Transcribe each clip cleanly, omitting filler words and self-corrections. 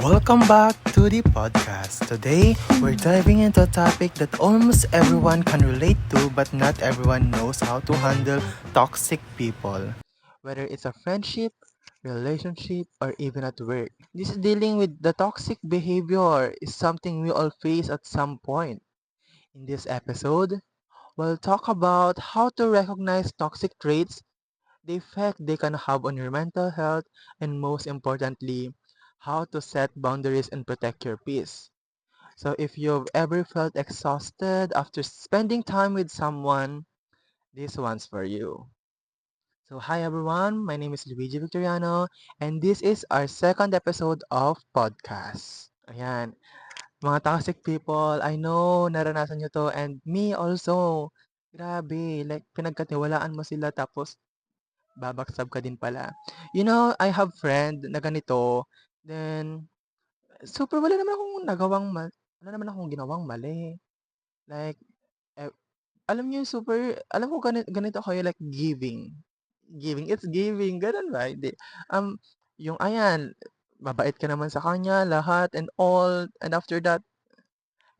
Welcome back to the podcast. Today, we're diving into a topic that almost everyone can relate to, but not everyone knows how to handle toxic people. Whether it's a friendship, relationship, or even at work. This dealing with the toxic behavior is something we all face at some point. In this episode, we'll talk about how to recognize toxic traits, the effect they can have on your mental health, and most importantly, how to set boundaries and protect your peace. So if you've ever felt exhausted after spending time with someone, this one's for you. So hi everyone, my name is Luigi Victoriano and this is our second episode of podcast. Ayan, mga toxic people, I know naranasan nyo to and me also. Grabe, like pinagkatiwalaan mo sila tapos babaksab ka din pala. You know, I have friend na ganito, then super wala naman akong ginawang mali. Like, eh, alam niyo yung super, alam ko ganito kayo like giving. Giving, it's giving, ganun ba? Hindi. Um, yung ayan, mabait ka naman sa kanya, lahat and all, and after that,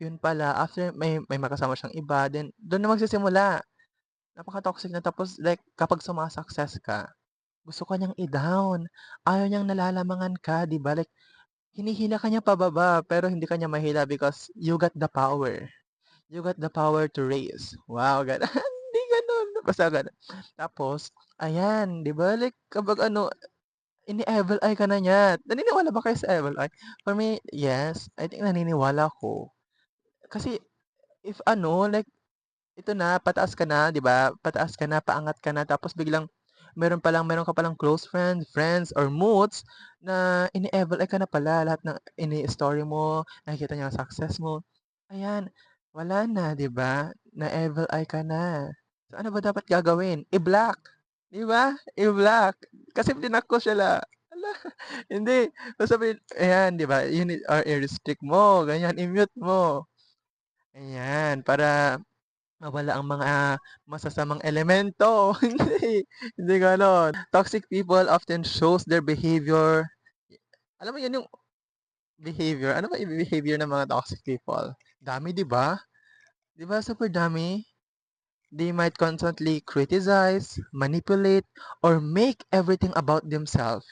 yun pala, after may makasama siyang iba, then doon na magsisimula. Napaka-toxic na tapos like kapag suma-success ka, gusto ka niyang i-down. Ayaw niyang nalalamangan ka, 'di ba? Like, hinihila ka niya pababa, pero hindi ka niya mahila because you got the power. You got the power to raise. Wow, gano'n. Hindi gano'n, basta gano'n. Tapos, ayan, 'di ba, like kapag ano, ini-evil eye ka na niya. Naniniwala ba kayo sa evil eye? For me, yes, I think naniniwala ako. Kasi if ano, like ito na, pataas ka na, 'di ba? Pataas ka na, paangat ka na, tapos biglang meron ka palang close friends or moods na ini-evil eye ka na pala. Lahat ng ini-story mo, nakikita niya ang success mo. Ayan, wala na, 'di ba? Na-evil eye ka na. So, ano ba dapat gagawin? I-block, 'di ba? I-block. Kasi blinak ko siya hala, hindi. Sasabihin, ayan, 'di ba? Or i-restrict mo, ganyan, i-mute mo. Ayan, para mawala ang mga masasamang elemento. Hindi gano'n. Toxic people often shows their behavior. Alam mo 'yun yung behavior. Ano ba yung behavior ng mga toxic people? Dami, 'di ba? 'Di ba super dami? They might constantly criticize, manipulate, or make everything about themselves.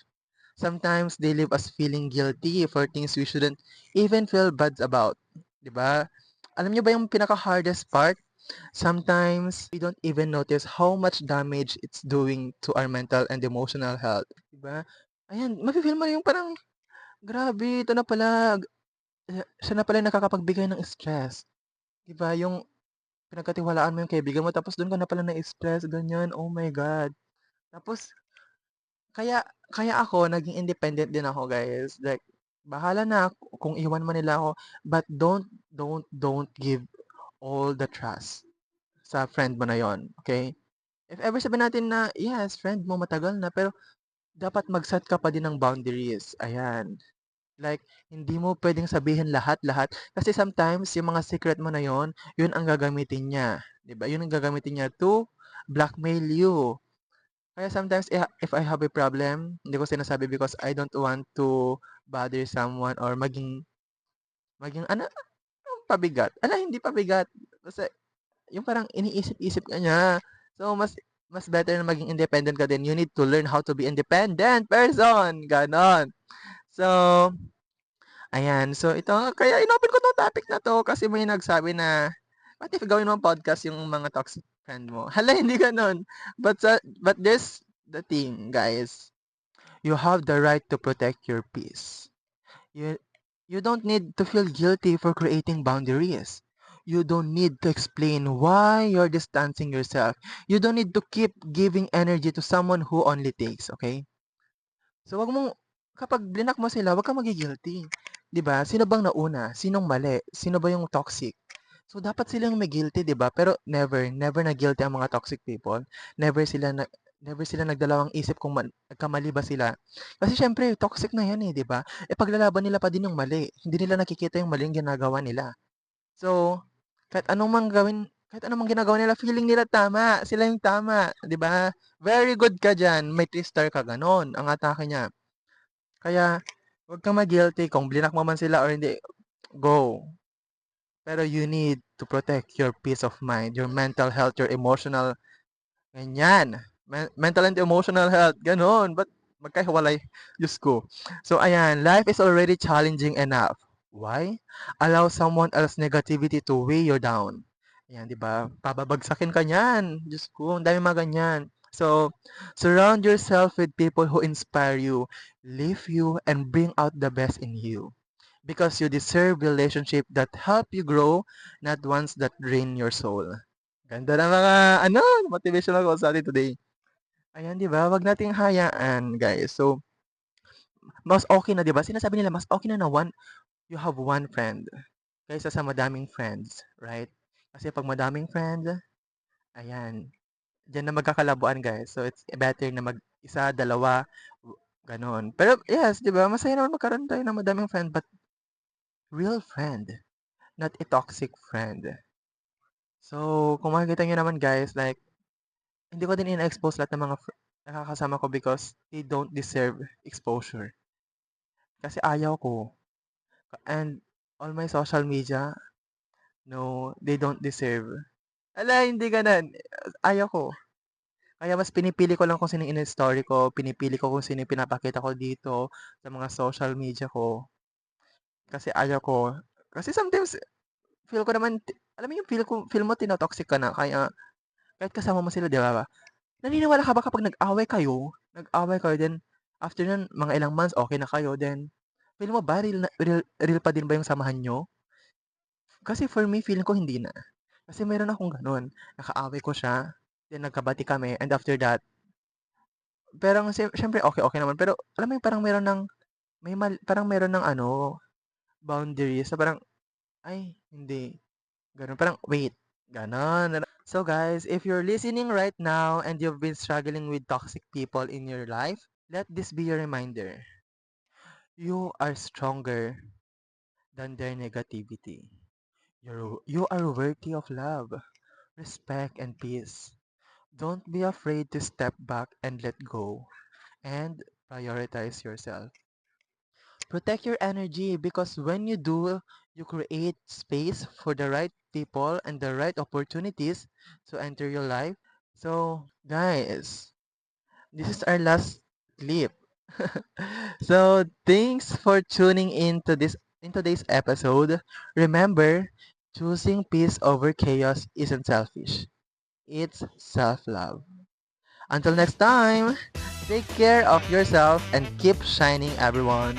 Sometimes they leave us feeling guilty for things we shouldn't even feel bad about. 'Di ba? Alam niyo ba yung pinaka-hardest part? Sometimes we don't even notice how much damage it's doing to our mental and emotional health, 'di ba? Ayan, mafe-feel mo yung parang, grabe, ito na pala, siya na pala yung nakakapagbigay ng stress, 'di ba? Yung pinagkatiwalaan mo yung kaibigan mo tapos dun ka na pala na-stress, ganyan, oh my God. Tapos kaya kaya ako naging independent din ako, guys. Like, bahala na kung iwan man nila ako, but don't give all the trust sa friend mo na yon, okay? If ever sabihin natin na, yes, friend mo matagal na, pero dapat mag-set ka pa din ng boundaries. Ayan. Like, hindi mo pwedeng sabihin lahat-lahat. Kasi sometimes, yung mga secret mo na yon, yun ang gagamitin niya. 'Di ba? Yun ang gagamitin niya to blackmail you. Kaya sometimes, if I have a problem, hindi ko sinasabi because I don't want to bother someone or maging ano, pabigat. Ala, hindi pabigat. Kasi, yung parang iniisip-isip ka niya. So, mas better na maging independent ka din. You need to learn how to be independent person. Ganon. So, ayan. So, ito, kaya inopen ko 'tong topic na 'to kasi may nagsabi na, "What if gawin mong podcast yung mga toxic friend mo?" Hala, hindi gano'n. But this the thing, guys. You have the right to protect your peace. You you don't need to feel guilty for creating boundaries. You don't need to explain why you're distancing yourself. You don't need to keep giving energy to someone who only takes, okay? So, wag mong kapag blinak mo sila, wag kang magi-guilty. 'Di ba? Sino bang nauna? Sinong mali? Sino ba yung toxic? So, dapat silang may guilty, 'di ba? Pero never na guilty ang mga toxic people. Never sila na never sila nagdalawang isip kung nagkamali ba sila. Kasi siyempre, toxic na yan eh, 'di ba? E paglalaban nila pa din yung mali. Hindi nila nakikita yung maling ginagawa nila. So, kahit anong mang ginagawa nila, feeling nila tama. Sila yung tama, 'di ba? Very good ka diyan. May 3 star ka, ganon ang atake niya. Kaya, Huwag kang ma-guilty kung blinak mo man sila or hindi, go. Pero you need to protect your peace of mind, your mental health, your emotional, ganyan. Mental and emotional health, ganon. Ba't magkahiwalay? Diyos ko. So, ayan, life is already challenging enough. Why? Allow someone else negativity to weigh you down. Ayan, di ba? Pababagsakin ka niyan. Diyos ko, ang dami mga ganyan. So, surround yourself with people who inspire you, lift you, and bring out the best in you. Because you deserve relationship that help you grow, not ones that drain your soul. Ganda ng mga, motivational quotes natin today. Ayan, di ba? Wag nating hayaan, guys. So, mas okay na, di ba? Sinasabi nila, mas okay na you have one friend kaysa sa madaming friends, right? Kasi pag madaming friends, ayan, diyan na magkakalabuan, guys. So, it's better na mag-isa, dalawa, ganon. Pero, yes, di ba? Masaya naman magkaroon tayo ng madaming friend, but real friend, not a toxic friend. So, kung makikita nyo naman, guys, like, hindi ko din ina-expose lahat ng mga nakakasama ko because they don't deserve exposure. Kasi ayaw ko. And all my social media, no, they don't deserve. Ala, hindi ganun. Ayaw ko. Kaya mas pinipili ko lang kung sino yung story ko, pinipili ko kung sino yung pinapakita ko dito sa mga social media ko. Kasi ayaw ko. Kasi sometimes, feel ko naman, alam mo yung feel mo tinotoxic ka na, kaya kahit kasama mo sila, di ba? Naniniwala ka ba kapag nag-away kayo, then after nun, mga ilang months, okay na kayo, then feel mo ba real pa din ba yung samahan nyo? Kasi for me, feeling ko hindi na. Kasi meron akong ganun. Nakaaway ko siya, then nagkabati kami, and after that, parang syempre okay naman. Pero alam mo yung parang meron ng, parang meron ng boundaries. So parang, ay, hindi. Ganun, parang, wait. Ganon. So guys, if you're listening right now and you've been struggling with toxic people in your life, let this be your reminder. You are stronger than their negativity. You are worthy of love, respect, and peace. Don't be afraid to step back and let go and prioritize yourself. Protect your energy because when you do, you create space for the right people and the right opportunities to enter your life. So, guys, this is our last clip. So, thanks for tuning in today's episode. Remember, choosing peace over chaos isn't selfish. It's self-love. Until next time, take care of yourself and keep shining, everyone.